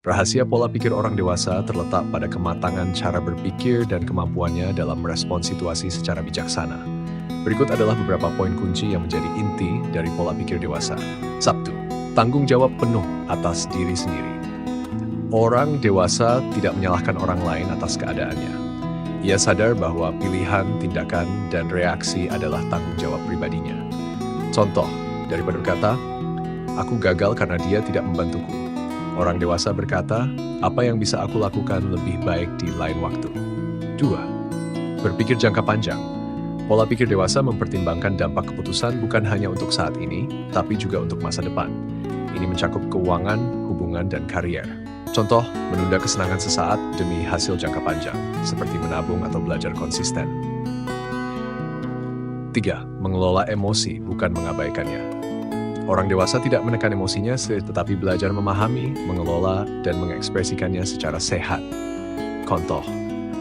Rahasia pola pikir orang dewasa terletak pada kematangan cara berpikir dan kemampuannya dalam merespon situasi secara bijaksana. Berikut adalah beberapa poin kunci yang menjadi inti dari pola pikir dewasa. 1. Tanggung jawab penuh atas diri sendiri. Orang dewasa tidak menyalahkan orang lain atas keadaannya. Ia sadar bahwa pilihan, tindakan, dan reaksi adalah tanggung jawab pribadinya. Contoh, daripada berkata, "Aku gagal karena dia tidak membantuku." Orang dewasa berkata, "Apa yang bisa aku lakukan lebih baik di lain waktu?" 2. Berpikir jangka panjang. Pola pikir dewasa mempertimbangkan dampak keputusan bukan hanya untuk saat ini, tapi juga untuk masa depan. Ini mencakup keuangan, hubungan, dan karier. Contoh, menunda kesenangan sesaat demi hasil jangka panjang, seperti menabung atau belajar konsisten. 3. Mengelola emosi, bukan mengabaikannya. Orang dewasa tidak menekan emosinya, tetapi belajar memahami, mengelola, dan mengekspresikannya secara sehat. Contoh,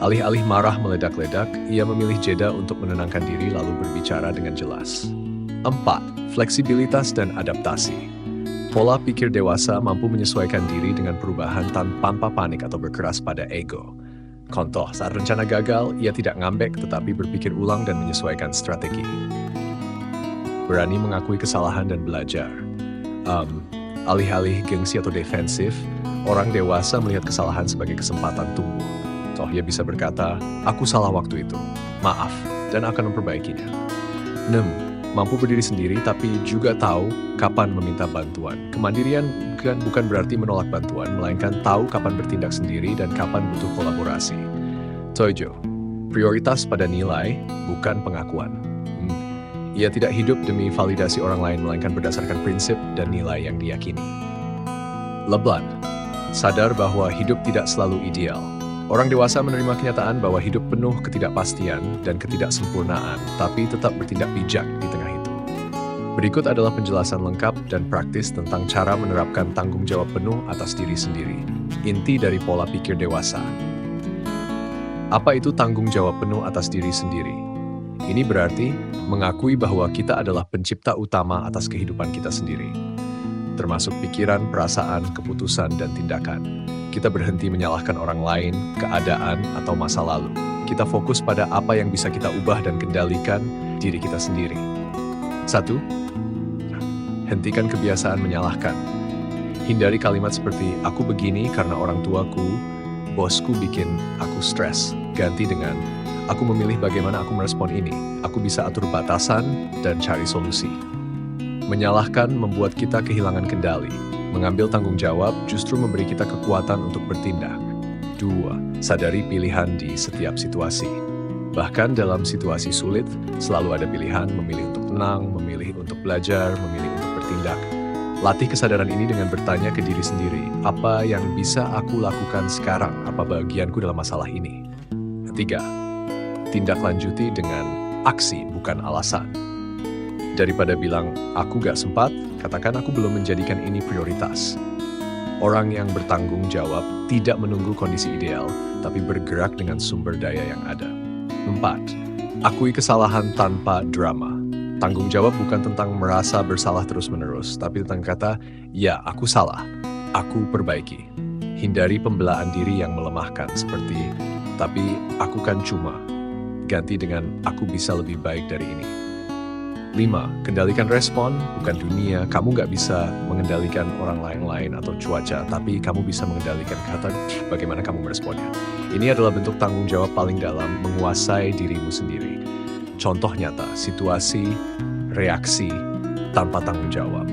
alih-alih marah meledak-ledak, ia memilih jeda untuk menenangkan diri lalu berbicara dengan jelas. 4. Fleksibilitas dan adaptasi. Pola pikir dewasa mampu menyesuaikan diri dengan perubahan tanpa panik atau berkeras pada ego. Contoh, saat rencana gagal, ia tidak ngambek tetapi berpikir ulang dan menyesuaikan strategi. Berani mengakui kesalahan dan belajar. Alih-alih gengsi atau defensif, orang dewasa melihat kesalahan sebagai kesempatan tumbuh. Toh ia bisa berkata, "Aku salah waktu itu, maaf," dan akan memperbaikinya. 6. Mampu berdiri sendiri tapi juga tahu kapan meminta bantuan. Kemandirian bukan berarti menolak bantuan, melainkan tahu kapan bertindak sendiri dan kapan butuh kolaborasi. 7. Prioritas pada nilai, bukan pengakuan. Ia tidak hidup demi validasi orang lain, melainkan berdasarkan prinsip dan nilai yang diyakini. 8. Sadar bahwa hidup tidak selalu ideal. Orang dewasa menerima kenyataan bahwa hidup penuh ketidakpastian dan ketidaksempurnaan, tapi tetap bertindak bijak di tengah itu. Berikut adalah penjelasan lengkap dan praktis tentang cara menerapkan tanggung jawab penuh atas diri sendiri. Inti dari pola pikir dewasa. Apa itu tanggung jawab penuh atas diri sendiri? Ini berarti mengakui bahwa kita adalah pencipta utama atas kehidupan kita sendiri, termasuk pikiran, perasaan, keputusan, dan tindakan. Kita berhenti menyalahkan orang lain, keadaan, atau masa lalu. Kita fokus pada apa yang bisa kita ubah dan kendalikan diri kita sendiri. 1. Hentikan kebiasaan menyalahkan. Hindari kalimat seperti, "Aku begini karena orang tuaku, bosku bikin aku stres." Ganti dengan, "Aku memilih bagaimana aku merespon ini. Aku bisa atur batasan dan cari solusi." Menyalahkan membuat kita kehilangan kendali. Mengambil tanggung jawab justru memberi kita kekuatan untuk bertindak. 2. Sadari pilihan di setiap situasi. Bahkan dalam situasi sulit, selalu ada pilihan memilih untuk tenang, memilih untuk belajar, memilih untuk bertindak. Latih kesadaran ini dengan bertanya ke diri sendiri, apa yang bisa aku lakukan sekarang? Apa bagianku dalam masalah ini? 3. Tindak lanjuti dengan aksi, bukan alasan. Daripada bilang, "Aku gak sempat," katakan, "Aku belum menjadikan ini prioritas." Orang yang bertanggung jawab tidak menunggu kondisi ideal, tapi bergerak dengan sumber daya yang ada. 4. Akui kesalahan tanpa drama. Tanggung jawab bukan tentang merasa bersalah terus-menerus, tapi tentang kata, "Ya, aku salah. Aku perbaiki." Hindari pembelaan diri yang melemahkan seperti, "Tapi aku kan cuma." Ganti dengan, "Aku bisa lebih baik dari ini." 5. Kendalikan respon, bukan dunia. Kamu nggak bisa mengendalikan orang lain atau cuaca, tapi kamu bisa mengendalikan bagaimana kamu meresponnya. Ini adalah bentuk tanggung jawab paling dalam, menguasai dirimu sendiri. Contoh nyata, situasi, reaksi tanpa tanggung jawab.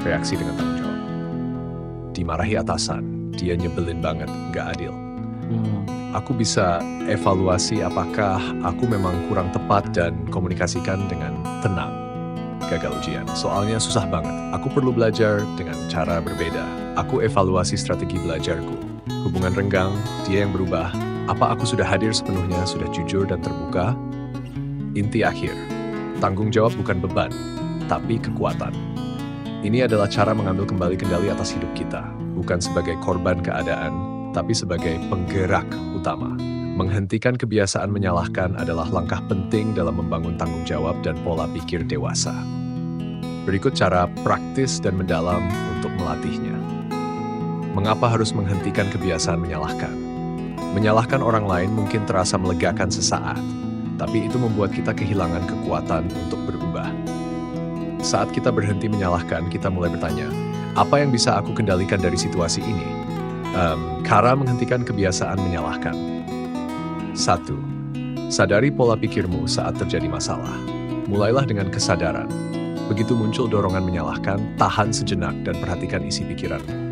Reaksi dengan tanggung jawab. Dimarahi atasan, dia nyebelin banget, nggak adil. Aku bisa evaluasi apakah aku memang kurang tepat dan komunikasikan dengan tenang. Gagal ujian, soalnya susah banget. Aku perlu belajar dengan cara berbeda. Aku evaluasi strategi belajarku. Hubungan renggang, dia yang berubah. Apa aku sudah hadir sepenuhnya, sudah jujur dan terbuka? Inti akhir, tanggung jawab bukan beban, tapi kekuatan. Ini adalah cara mengambil kembali kendali atas hidup kita, bukan sebagai korban keadaan, tapi sebagai penggerak utama. Menghentikan kebiasaan menyalahkan adalah langkah penting dalam membangun tanggung jawab dan pola pikir dewasa. Berikut cara praktis dan mendalam untuk melatihnya. Mengapa harus menghentikan kebiasaan menyalahkan? Menyalahkan orang lain mungkin terasa melegakan sesaat, tapi itu membuat kita kehilangan kekuatan untuk berubah. Saat kita berhenti menyalahkan, kita mulai bertanya, apa yang bisa aku kendalikan dari situasi ini? Cara menghentikan kebiasaan menyalahkan. 1. Sadari pola pikirmu saat terjadi masalah. Mulailah dengan kesadaran. Begitu muncul dorongan menyalahkan, tahan sejenak dan perhatikan isi pikiranmu.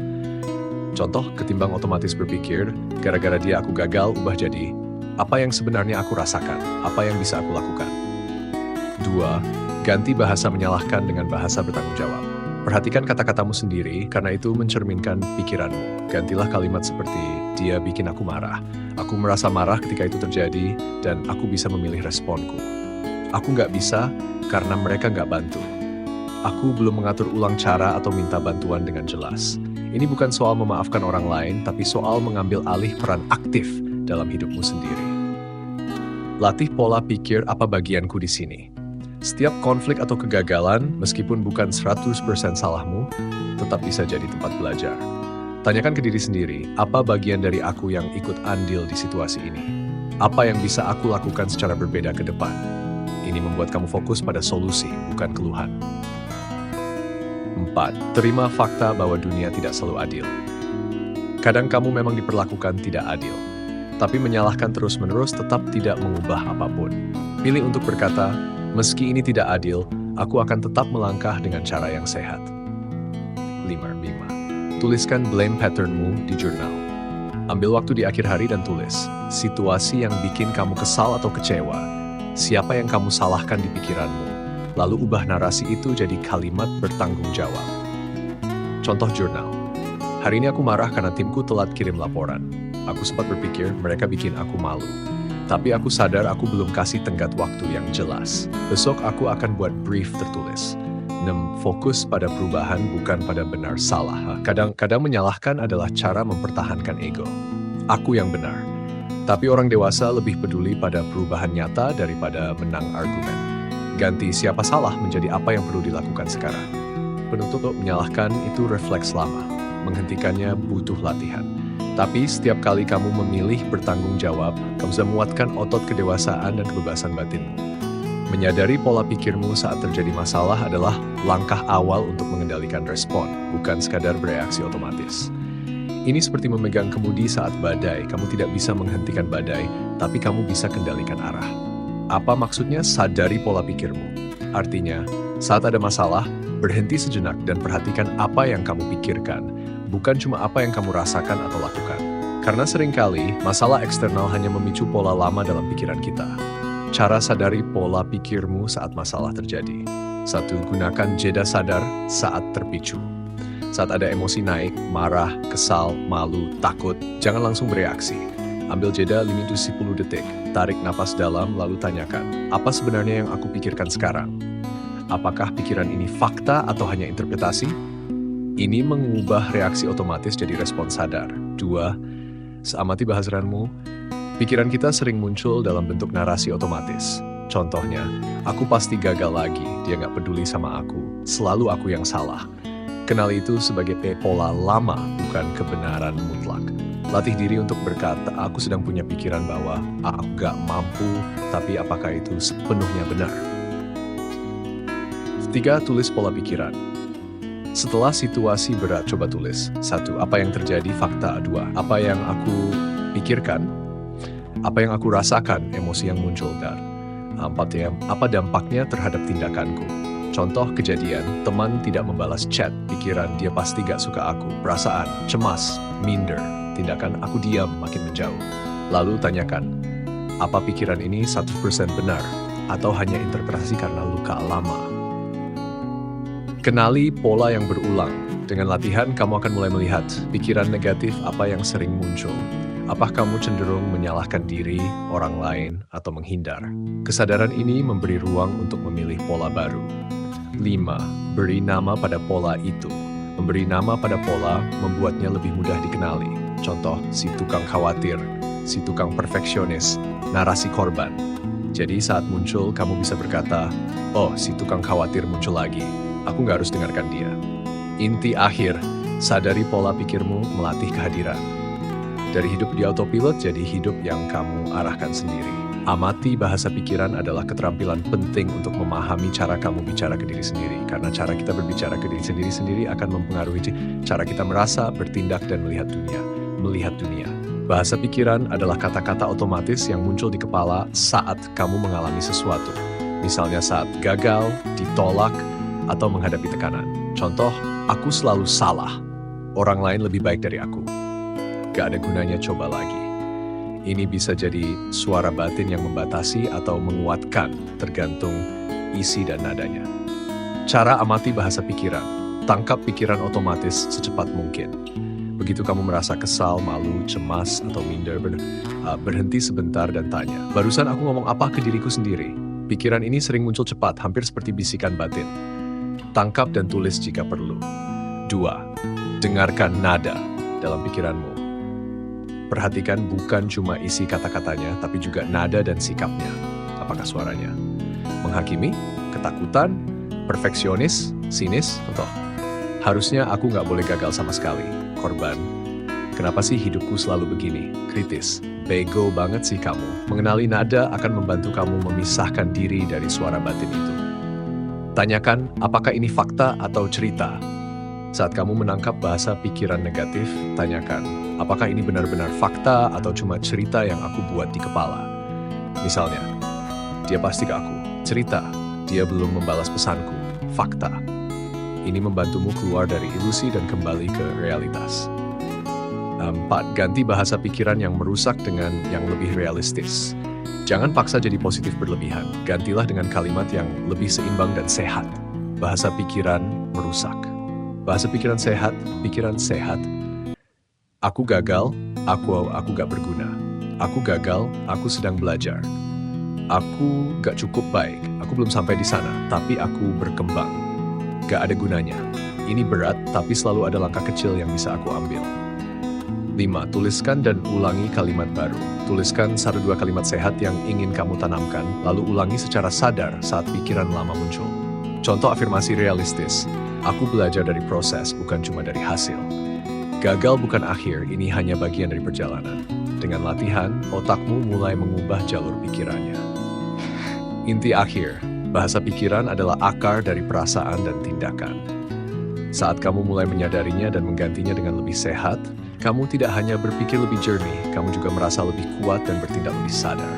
Contoh, ketimbang otomatis berpikir, gara-gara dia aku gagal, ubah jadi, apa yang sebenarnya aku rasakan, apa yang bisa aku lakukan. 2. Ganti bahasa menyalahkan dengan bahasa bertanggung jawab. Perhatikan kata-katamu sendiri, karena itu mencerminkan pikiranmu. Gantilah kalimat seperti, dia bikin aku marah. Aku merasa marah ketika itu terjadi, dan aku bisa memilih responku. Aku nggak bisa, karena mereka nggak bantu. Aku belum mengatur ulang cara atau minta bantuan dengan jelas. Ini bukan soal memaafkan orang lain, tapi soal mengambil alih peran aktif dalam hidupmu sendiri. Latih pola pikir apa bagianku di sini. Setiap konflik atau kegagalan, meskipun bukan 100% salahmu, tetap bisa jadi tempat belajar. Tanyakan ke diri sendiri, apa bagian dari aku yang ikut andil di situasi ini? Apa yang bisa aku lakukan secara berbeda ke depan? Ini membuat kamu fokus pada solusi, bukan keluhan. 4. Terima fakta bahwa dunia tidak selalu adil. Kadang kamu memang diperlakukan tidak adil, tapi menyalahkan terus-menerus tetap tidak mengubah apapun. Pilih untuk berkata, meski ini tidak adil, aku akan tetap melangkah dengan cara yang sehat. 5. Tuliskan blame patternmu di jurnal. Ambil waktu di akhir hari dan tulis, situasi yang bikin kamu kesal atau kecewa, siapa yang kamu salahkan di pikiranmu, lalu ubah narasi itu jadi kalimat bertanggung jawab. Contoh jurnal. Hari ini aku marah karena timku telat kirim laporan. Aku sempat berpikir mereka bikin aku malu. Tapi aku sadar aku belum kasih tenggat waktu yang jelas. Besok aku akan buat brief tertulis. 6. Fokus pada perubahan bukan pada benar salah. Kadang-kadang menyalahkan adalah cara mempertahankan ego. Aku yang benar. Tapi orang dewasa lebih peduli pada perubahan nyata daripada menang argumen. Ganti siapa salah menjadi apa yang perlu dilakukan sekarang. Penuntut menyalahkan itu refleks lama. Menghentikannya butuh latihan. Tapi setiap kali kamu memilih bertanggung jawab, kamu bisa menguatkan otot kedewasaan dan kebebasan batinmu. Menyadari pola pikirmu saat terjadi masalah adalah langkah awal untuk mengendalikan respon, bukan sekadar bereaksi otomatis. Ini seperti memegang kemudi saat badai. Kamu tidak bisa menghentikan badai, tapi kamu bisa kendalikan arah. Apa maksudnya sadari pola pikirmu? Artinya, saat ada masalah, berhenti sejenak dan perhatikan apa yang kamu pikirkan, bukan cuma apa yang kamu rasakan atau lakukan. Karena seringkali, masalah eksternal hanya memicu pola lama dalam pikiran kita. Cara sadari pola pikirmu saat masalah terjadi. 1. Gunakan jeda sadar saat terpicu. Saat ada emosi naik, marah, kesal, malu, takut, jangan langsung bereaksi. Ambil jeda 5-10 detik, tarik napas dalam lalu tanyakan, apa sebenarnya yang aku pikirkan sekarang? Apakah pikiran ini fakta atau hanya interpretasi? Ini mengubah reaksi otomatis jadi respon sadar. 2. Seamati bahasanmu, pikiran kita sering muncul dalam bentuk narasi otomatis. Contohnya, aku pasti gagal lagi, dia nggak peduli sama aku, selalu aku yang salah. Kenali itu sebagai pola lama, bukan kebenaran mutlak. Latih diri untuk berkata, aku sedang punya pikiran bahwa aku gak mampu, tapi apakah itu sepenuhnya benar? 3. Tulis pola pikiran. Setelah situasi berat, coba tulis. 1. Apa yang terjadi? Fakta. 2. Apa yang aku pikirkan? Apa yang aku rasakan? Emosi yang muncul. Dan 4. Apa dampaknya terhadap tindakanku? Contoh kejadian, teman tidak membalas chat, pikiran dia pasti gak suka aku, perasaan, cemas, minder. Tindakan aku diam makin menjauh. Lalu tanyakan, apa pikiran ini 100% benar atau hanya interpretasi karena luka lama? Kenali pola yang berulang. Dengan latihan, kamu akan mulai melihat pikiran negatif apa yang sering muncul. Apakah kamu cenderung menyalahkan diri, orang lain, atau menghindar? Kesadaran ini memberi ruang untuk memilih pola baru. 5. Beri nama pada pola itu. Memberi nama pada pola membuatnya lebih mudah dikenali. Contoh, si tukang khawatir, si tukang perfeksionis, narasi korban. Jadi saat muncul, kamu bisa berkata, oh, si tukang khawatir muncul lagi. Aku nggak harus dengarkan dia. Inti akhir, Sadari pola pikirmu melatih kehadiran. Dari hidup di autopilot jadi hidup yang kamu arahkan sendiri. Amati bahasa pikiran adalah keterampilan penting untuk memahami cara kamu bicara ke diri sendiri. Karena cara kita berbicara ke diri sendiri akan mempengaruhi cara kita merasa, bertindak, dan melihat dunia. Bahasa pikiran adalah kata-kata otomatis yang muncul di kepala saat kamu mengalami sesuatu. Misalnya saat gagal, ditolak, atau menghadapi tekanan. Contoh, aku selalu salah. Orang lain lebih baik dari aku. Gak ada gunanya coba lagi. Ini bisa jadi suara batin yang membatasi atau menguatkan, tergantung isi dan nadanya. Cara amati bahasa pikiran. Tangkap pikiran otomatis secepat mungkin. Begitu kamu merasa kesal, malu, cemas, atau minder, berhenti sebentar dan tanya, barusan aku ngomong apa ke diriku sendiri? Pikiran ini sering muncul cepat, hampir seperti bisikan batin. Tangkap dan tulis jika perlu. 2. Dengarkan nada dalam pikiranmu. Perhatikan bukan cuma isi kata-katanya, tapi juga nada dan sikapnya. Apakah suaranya menghakimi, ketakutan, perfeksionis, sinis, atau harusnya aku nggak boleh gagal sama sekali, korban. Kenapa sih hidupku selalu begini? Kritis. Bego banget sih kamu. Mengenali nada akan membantu kamu memisahkan diri dari suara batin itu. Tanyakan, apakah ini fakta atau cerita? Saat kamu menangkap bahasa pikiran negatif, tanyakan, apakah ini benar-benar fakta atau cuma cerita yang aku buat di kepala? Misalnya, dia pasti ke aku. Cerita, dia belum membalas pesanku. Fakta. Ini membantumu keluar dari ilusi dan kembali ke realitas. 4. Ganti bahasa pikiran yang merusak dengan yang lebih realistis. Jangan paksa jadi positif berlebihan. Gantilah dengan kalimat yang lebih seimbang dan sehat. Bahasa pikiran merusak. Bahasa pikiran sehat, aku gagal, aku gak berguna. Aku gagal, aku sedang belajar. Aku gak cukup baik, aku belum sampai di sana, tapi aku berkembang. Gak ada gunanya. Ini berat, tapi selalu ada langkah kecil yang bisa aku ambil. 5. Tuliskan dan ulangi kalimat baru. Tuliskan 1-2 kalimat sehat yang ingin kamu tanamkan, lalu ulangi secara sadar saat pikiran lama muncul. Contoh afirmasi realistis. Aku belajar dari proses, bukan cuma dari hasil. Gagal bukan akhir, ini hanya bagian dari perjalanan. Dengan latihan, otakmu mulai mengubah jalur pikirannya. Inti akhir, bahasa pikiran adalah akar dari perasaan dan tindakan. Saat kamu mulai menyadarinya dan menggantinya dengan lebih sehat, kamu tidak hanya berpikir lebih jernih, kamu juga merasa lebih kuat dan bertindak lebih sadar.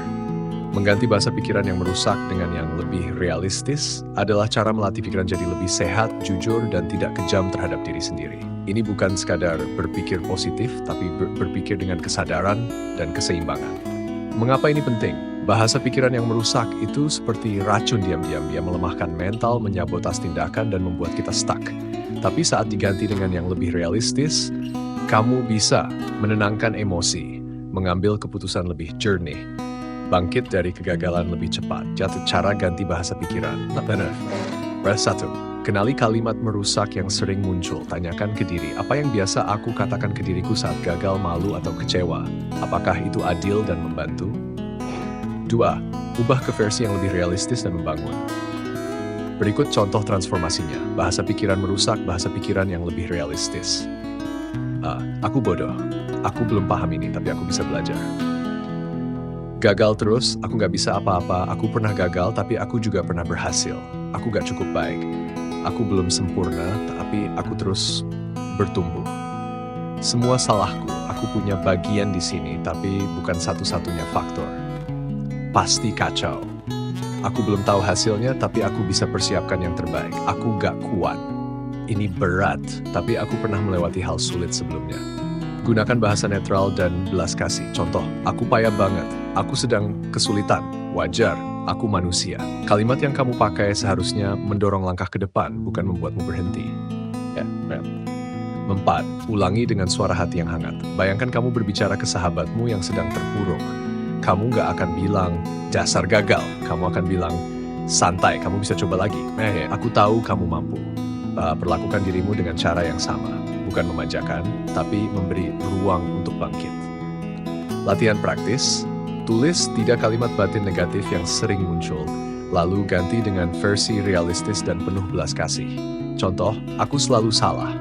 Mengganti bahasa pikiran yang merusak dengan yang lebih realistis adalah cara melatih pikiran jadi lebih sehat, jujur, dan tidak kejam terhadap diri sendiri. Ini bukan sekadar berpikir positif, tapi berpikir dengan kesadaran dan keseimbangan. Mengapa ini penting? Bahasa pikiran yang merusak itu seperti racun diam-diam. Dia melemahkan mental, menyabotas tindakan, dan membuat kita stuck. Tapi saat diganti dengan yang lebih realistis, kamu bisa menenangkan emosi, mengambil keputusan lebih jernih, bangkit dari kegagalan lebih cepat. Cara ganti bahasa pikiran. Benar. 1. Kenali kalimat merusak yang sering muncul. Tanyakan ke diri, apa yang biasa aku katakan ke diriku saat gagal, malu, atau kecewa? Apakah itu adil dan membantu? 2. Ubah ke versi yang lebih realistis dan membangun. Berikut contoh transformasinya. Bahasa pikiran merusak, bahasa pikiran yang lebih realistis. Aku bodoh. Aku belum paham ini, tapi aku bisa belajar. Gagal terus, aku gak bisa apa-apa. Aku pernah gagal, tapi aku juga pernah berhasil. Aku gak cukup baik. Aku belum sempurna, tapi aku terus bertumbuh. Semua salahku, aku punya bagian di sini, tapi bukan satu-satunya faktor. Pasti kacau. Aku belum tahu hasilnya, tapi aku bisa persiapkan yang terbaik. Aku gak kuat. Ini berat, tapi aku pernah melewati hal sulit sebelumnya. Gunakan bahasa netral dan belas kasih. Contoh, aku payah banget. Aku sedang kesulitan. Wajar, aku manusia. Kalimat yang kamu pakai seharusnya mendorong langkah ke depan, bukan membuatmu berhenti. 4. Ulangi dengan suara hati yang hangat. Bayangkan kamu berbicara ke sahabatmu yang sedang terpuruk. Kamu gak akan bilang, dasar gagal. Kamu akan bilang, santai, kamu bisa coba lagi. Aku tahu kamu mampu. Perlakukan dirimu dengan cara yang sama. Bukan memanjakan, tapi memberi ruang untuk bangkit. Latihan praktis, tulis 3 kalimat batin negatif yang sering muncul, lalu ganti dengan versi realistis dan penuh belas kasih. Contoh, aku selalu salah.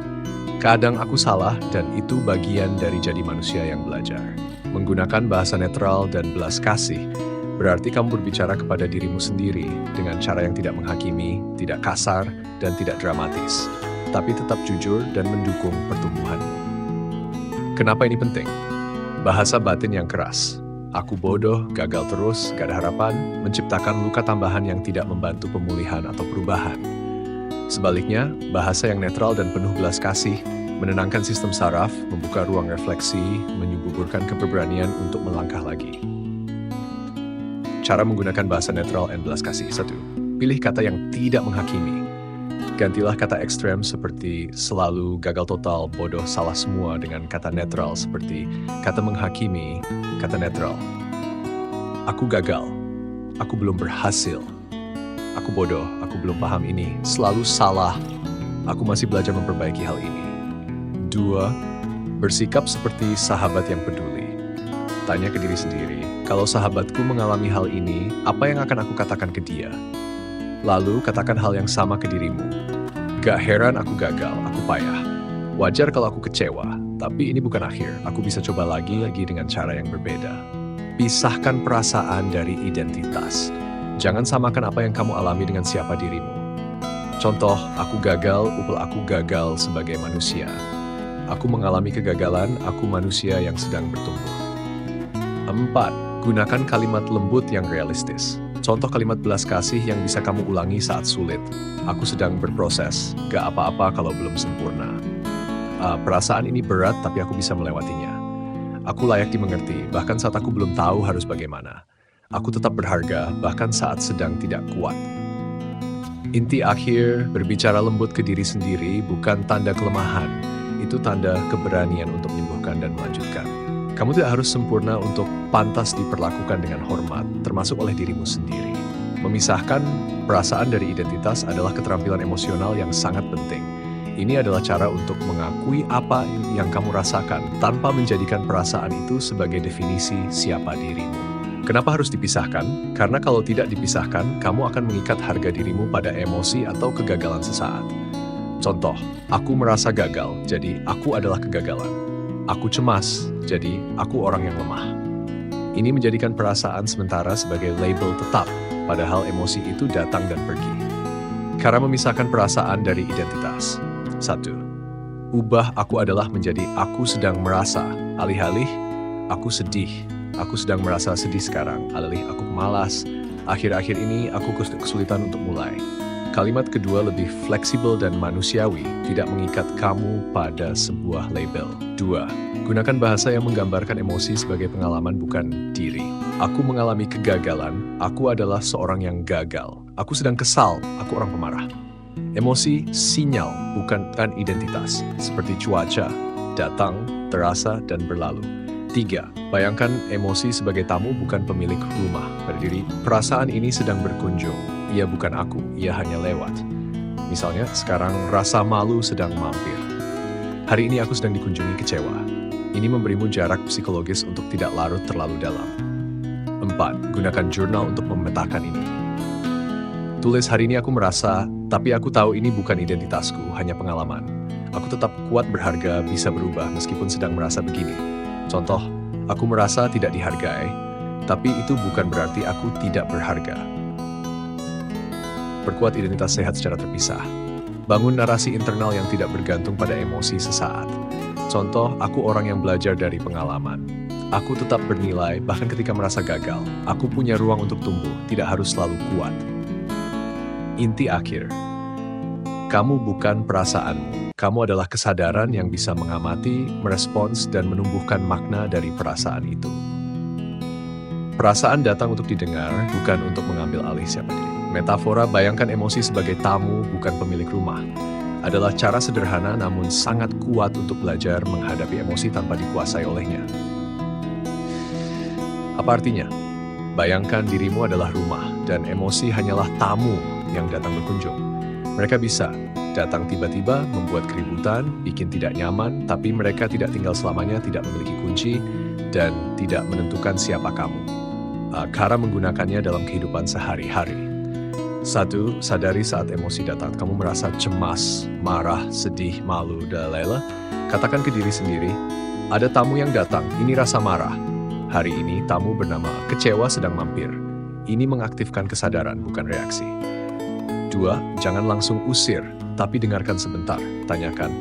Kadang aku salah dan itu bagian dari jadi manusia yang belajar. Menggunakan bahasa netral dan belas kasih berarti kamu berbicara kepada dirimu sendiri dengan cara yang tidak menghakimi, tidak kasar, dan tidak dramatis, tapi tetap jujur dan mendukung pertumbuhanmu. Kenapa ini penting? Bahasa batin yang keras, aku bodoh, gagal terus, gak ada harapan, menciptakan luka tambahan yang tidak membantu pemulihan atau perubahan. Sebaliknya, bahasa yang netral dan penuh belas kasih menenangkan sistem saraf, membuka ruang refleksi, menyuburkan keberanian untuk melangkah lagi. Cara menggunakan bahasa netral dan belas kasih. 1. Pilih kata yang tidak menghakimi. Gantilah kata ekstrem seperti selalu, gagal total, bodoh, salah semua dengan kata netral seperti kata menghakimi, kata netral. Aku gagal. Aku belum berhasil. Aku bodoh. Aku belum paham ini. Selalu salah. Aku masih belajar memperbaiki hal ini. 2. Bersikap seperti sahabat yang peduli. Tanya ke diri sendiri, kalau sahabatku mengalami hal ini, apa yang akan aku katakan ke dia? Lalu katakan hal yang sama ke dirimu. Gak heran aku gagal, aku payah. Wajar kalau aku kecewa, tapi ini bukan akhir. Aku bisa coba lagi dengan cara yang berbeda. Pisahkan perasaan dari identitas. Jangan samakan apa yang kamu alami dengan siapa dirimu. Contoh, aku gagal, aku gagal sebagai manusia. Aku mengalami kegagalan, aku manusia yang sedang bertumbuh. 4. Gunakan kalimat lembut yang realistis. Contoh kalimat belas kasih yang bisa kamu ulangi saat sulit. Aku sedang berproses, gak apa-apa kalau belum sempurna. Perasaan ini berat tapi aku bisa melewatinya. Aku layak dimengerti, bahkan saat aku belum tahu harus bagaimana. Aku tetap berharga, bahkan saat sedang tidak kuat. Inti akhir, berbicara lembut ke diri sendiri bukan tanda kelemahan. Itu tanda keberanian untuk menyembuhkan dan melanjutkan. Kamu tidak harus sempurna untuk pantas diperlakukan dengan hormat, termasuk oleh dirimu sendiri. Memisahkan perasaan dari identitas adalah keterampilan emosional yang sangat penting. Ini adalah cara untuk mengakui apa yang kamu rasakan tanpa menjadikan perasaan itu sebagai definisi siapa dirimu. Kenapa harus dipisahkan? Karena kalau tidak dipisahkan, kamu akan mengikat harga dirimu pada emosi atau kegagalan sesaat. Contoh, aku merasa gagal, jadi aku adalah kegagalan. Aku cemas, jadi aku orang yang lemah. Ini menjadikan perasaan sementara sebagai label tetap, padahal emosi itu datang dan pergi. Cara memisahkan perasaan dari identitas. 1. Ubah aku adalah menjadi aku sedang merasa, alih-alih aku sedih. Aku sedang merasa sedih sekarang, alih-alih aku malas. Akhir-akhir ini aku kesulitan untuk mulai. Kalimat kedua lebih fleksibel dan manusiawi, tidak mengikat kamu pada sebuah label. 2. Gunakan bahasa yang menggambarkan emosi sebagai pengalaman bukan diri. Aku mengalami kegagalan, aku adalah seorang yang gagal. Aku sedang kesal, aku orang pemarah. Emosi sinyal, bukan identitas, seperti cuaca, datang, terasa, dan berlalu. 3. Bayangkan emosi sebagai tamu bukan pemilik rumah. Pada diri, perasaan ini sedang berkunjung. Ia bukan aku, ia hanya lewat. Misalnya, sekarang rasa malu sedang mampir. Hari ini aku sedang dikunjungi kecewa. Ini memberimu jarak psikologis untuk tidak larut terlalu dalam. 4. Gunakan jurnal untuk memetakan ini. Tulis hari ini aku merasa, tapi aku tahu ini bukan identitasku, hanya pengalaman. Aku tetap kuat berharga, bisa berubah meskipun sedang merasa begini. Contoh, aku merasa tidak dihargai, tapi itu bukan berarti aku tidak berharga. Perkuat identitas sehat secara terpisah. Bangun narasi internal yang tidak bergantung pada emosi sesaat. Contoh, aku orang yang belajar dari pengalaman. Aku tetap bernilai bahkan ketika merasa gagal. Aku punya ruang untuk tumbuh, tidak harus selalu kuat. Inti akhir. Kamu bukan perasaanmu. Kamu adalah kesadaran yang bisa mengamati, merespons, dan menumbuhkan makna dari perasaan itu. Perasaan datang untuk didengar, bukan untuk mengambil alih siapa diri. Metafora bayangkan emosi sebagai tamu, bukan pemilik rumah, adalah cara sederhana namun sangat kuat untuk belajar menghadapi emosi tanpa dikuasai olehnya. Apa artinya? Bayangkan dirimu adalah rumah, dan emosi hanyalah tamu yang datang berkunjung. Mereka bisa datang tiba-tiba, membuat keributan, bikin tidak nyaman, tapi mereka tidak tinggal selamanya, tidak memiliki kunci, dan tidak menentukan siapa kamu. Cara menggunakannya dalam kehidupan sehari-hari. 1. Sadari saat emosi datang, kamu merasa cemas, marah, sedih, malu, dan lain-lain, katakan ke diri sendiri, ada tamu yang datang, ini rasa marah. Hari ini tamu bernama kecewa sedang mampir. Ini mengaktifkan kesadaran, bukan reaksi. 2. Jangan langsung usir, tapi dengarkan sebentar. Tanyakan,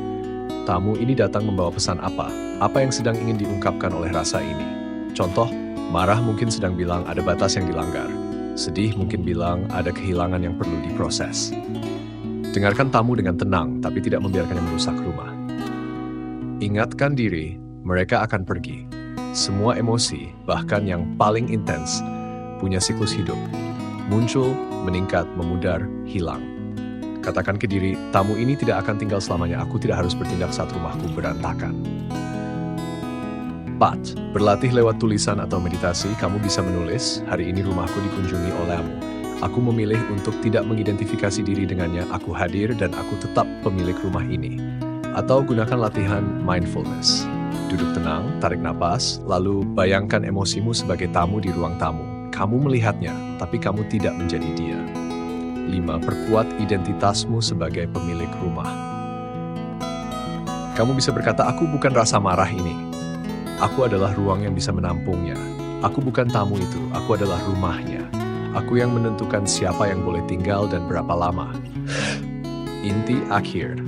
tamu ini datang membawa pesan apa? Apa yang sedang ingin diungkapkan oleh rasa ini? Contoh, marah mungkin sedang bilang ada batas yang dilanggar. Sedih mungkin bilang ada kehilangan yang perlu diproses. Dengarkan tamu dengan tenang, tapi tidak membiarkannya merusak rumah. Ingatkan diri, mereka akan pergi. Semua emosi, bahkan yang paling intens, punya siklus hidup. Muncul, meningkat, memudar, hilang. Katakan ke diri, tamu ini tidak akan tinggal selamanya, aku tidak harus bertindak saat rumahku berantakan. 4. Berlatih lewat tulisan atau meditasi, kamu bisa menulis, hari ini rumahku dikunjungi olehmu. Aku memilih untuk tidak mengidentifikasi diri dengannya, aku hadir dan aku tetap pemilik rumah ini. Atau gunakan latihan mindfulness. Duduk tenang, tarik napas, lalu bayangkan emosimu sebagai tamu di ruang tamu. Kamu melihatnya, tapi kamu tidak menjadi dia. 5. Perkuat identitasmu sebagai pemilik rumah. Kamu bisa berkata, aku bukan rasa marah ini. Aku adalah ruang yang bisa menampungnya. Aku bukan tamu itu, aku adalah rumahnya. Aku yang menentukan siapa yang boleh tinggal dan berapa lama. Inti akhir.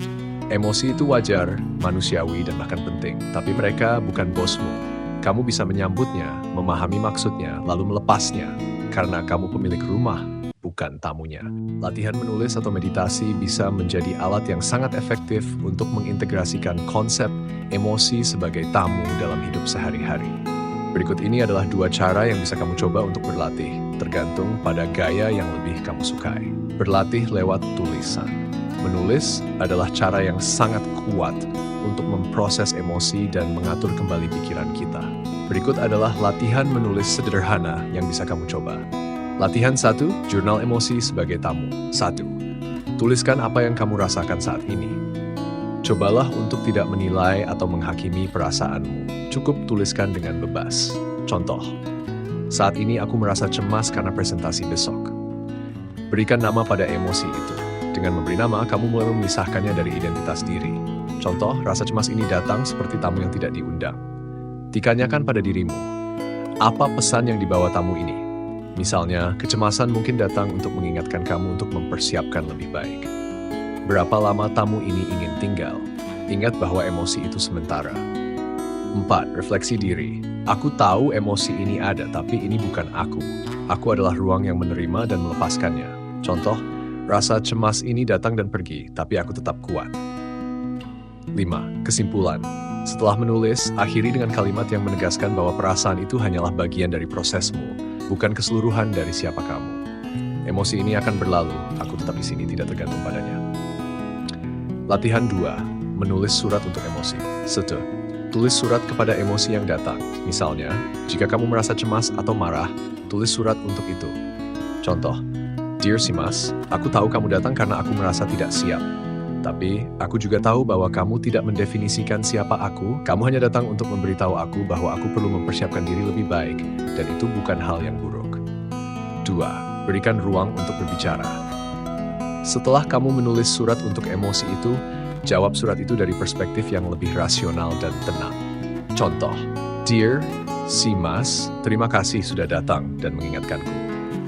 Emosi itu wajar, manusiawi, dan bahkan penting. Tapi mereka bukan bosmu. Kamu bisa menyambutnya, memahami maksudnya, lalu melepasnya. Karena kamu pemilik rumah, bukan tamunya. Latihan menulis atau meditasi bisa menjadi alat yang sangat efektif untuk mengintegrasikan konsep emosi sebagai tamu dalam hidup sehari-hari. Berikut ini adalah 2 cara yang bisa kamu coba untuk berlatih, tergantung pada gaya yang lebih kamu sukai. Berlatih lewat tulisan. Menulis adalah cara yang sangat kuat untuk memproses emosi dan mengatur kembali pikiran kita. Berikut adalah latihan menulis sederhana yang bisa kamu coba. Latihan 1, jurnal emosi sebagai tamu. 1. Tuliskan apa yang kamu rasakan saat ini. Cobalah untuk tidak menilai atau menghakimi perasaanmu. Cukup tuliskan dengan bebas. Contoh, saat ini aku merasa cemas karena presentasi besok. Berikan nama pada emosi itu. Dengan memberi nama, kamu mulai memisahkannya dari identitas diri. Contoh, rasa cemas ini datang seperti tamu yang tidak diundang. Ditanyakan pada dirimu, apa pesan yang dibawa tamu ini? Misalnya, kecemasan mungkin datang untuk mengingatkan kamu untuk mempersiapkan lebih baik. Berapa lama tamu ini ingin tinggal? Ingat bahwa emosi itu sementara. 4. Refleksi diri. Aku tahu emosi ini ada, tapi ini bukan aku. Aku adalah ruang yang menerima dan melepaskannya. Contoh, rasa cemas ini datang dan pergi, tapi aku tetap kuat. 5. Kesimpulan. Setelah menulis, akhiri dengan kalimat yang menegaskan bahwa perasaan itu hanyalah bagian dari prosesmu, bukan keseluruhan dari siapa kamu. Emosi ini akan berlalu, aku tetap di sini, tidak tergantung padanya. Latihan 2. Menulis surat untuk emosi. 1. Tulis surat kepada emosi yang datang. Misalnya, jika kamu merasa cemas atau marah, tulis surat untuk itu. Contoh, Dear Simas, aku tahu kamu datang karena aku merasa tidak siap. Tapi, aku juga tahu bahwa kamu tidak mendefinisikan siapa aku. Kamu hanya datang untuk memberitahu aku bahwa aku perlu mempersiapkan diri lebih baik, dan itu bukan hal yang buruk. 2. Berikan ruang untuk berbicara. Setelah kamu menulis surat untuk emosi itu, jawab surat itu dari perspektif yang lebih rasional dan tenang. Contoh, Dear Simas, terima kasih sudah datang dan mengingatkanku.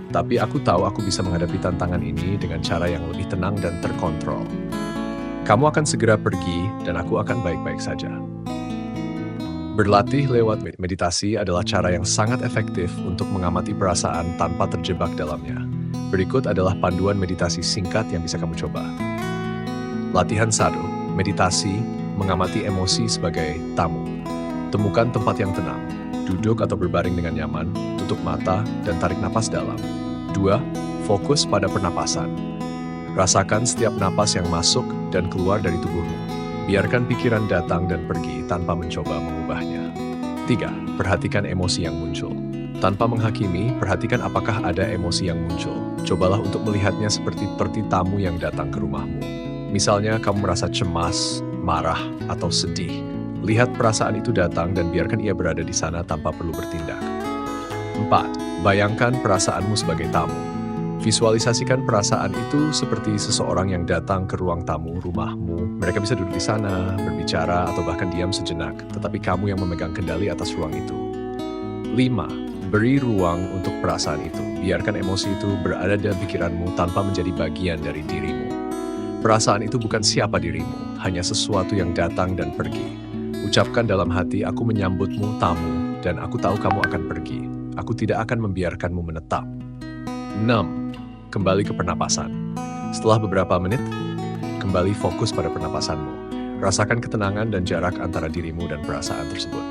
Tapi aku tahu aku bisa menghadapi tantangan ini dengan cara yang lebih tenang dan terkontrol. Kamu akan segera pergi dan aku akan baik-baik saja. Berlatih lewat meditasi adalah cara yang sangat efektif untuk mengamati perasaan tanpa terjebak dalamnya. Berikut adalah panduan meditasi singkat yang bisa kamu coba. Latihan 1. Meditasi, mengamati emosi sebagai tamu. Temukan tempat yang tenang. Duduk atau berbaring dengan nyaman, tutup mata, dan tarik napas dalam. 2. Fokus pada pernapasan. Rasakan setiap napas yang masuk dan keluar dari tubuhmu. Biarkan pikiran datang dan pergi tanpa mencoba mengubahnya. 3. Perhatikan emosi yang muncul. Tanpa menghakimi, perhatikan apakah ada emosi yang muncul. Cobalah untuk melihatnya seperti tamu yang datang ke rumahmu. Misalnya, kamu merasa cemas, marah, atau sedih. Lihat perasaan itu datang dan biarkan ia berada di sana tanpa perlu bertindak. 4. Bayangkan perasaanmu sebagai tamu. Visualisasikan perasaan itu seperti seseorang yang datang ke ruang tamu rumahmu. Mereka bisa duduk di sana, berbicara, atau bahkan diam sejenak, tetapi kamu yang memegang kendali atas ruang itu. 5. Beri ruang untuk perasaan itu. Biarkan emosi itu berada dalam pikiranmu tanpa menjadi bagian dari dirimu. Perasaan itu bukan siapa dirimu, hanya sesuatu yang datang dan pergi. Ucapkan dalam hati, aku menyambutmu tamu, dan aku tahu kamu akan pergi. Aku tidak akan membiarkanmu menetap. 6. Kembali ke pernapasan. Setelah beberapa menit, kembali fokus pada pernapasanmu. Rasakan ketenangan dan jarak antara dirimu dan perasaan tersebut.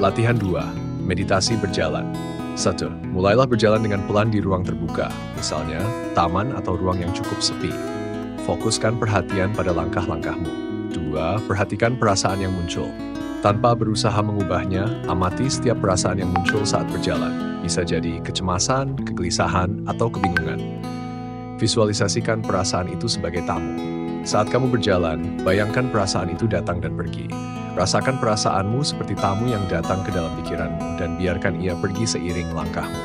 Latihan 2. Meditasi berjalan. 1. Mulailah berjalan dengan pelan di ruang terbuka, misalnya taman atau ruang yang cukup sepi. Fokuskan perhatian pada langkah-langkahmu. 2. Perhatikan perasaan yang muncul. Tanpa berusaha mengubahnya, amati setiap perasaan yang muncul saat berjalan. Bisa jadi kecemasan, kegelisahan, atau kebingungan. Visualisasikan perasaan itu sebagai tamu. Saat kamu berjalan, bayangkan perasaan itu datang dan pergi. Rasakan perasaanmu seperti tamu yang datang ke dalam pikiranmu dan biarkan ia pergi seiring langkahmu.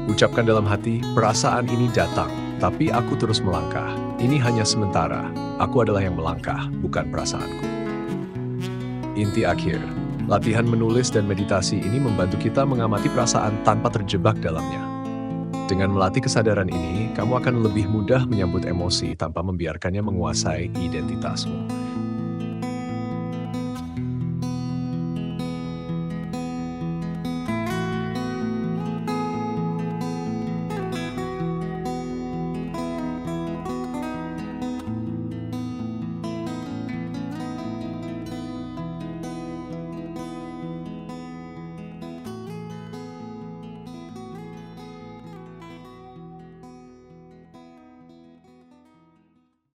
Ucapkan dalam hati, perasaan ini datang, tapi aku terus melangkah. Ini hanya sementara. Aku adalah yang melangkah, bukan perasaanku. Inti akhir, latihan menulis dan meditasi ini membantu kita mengamati perasaan tanpa terjebak dalamnya. Dengan melatih kesadaran ini, kamu akan lebih mudah menyambut emosi tanpa membiarkannya menguasai identitasmu.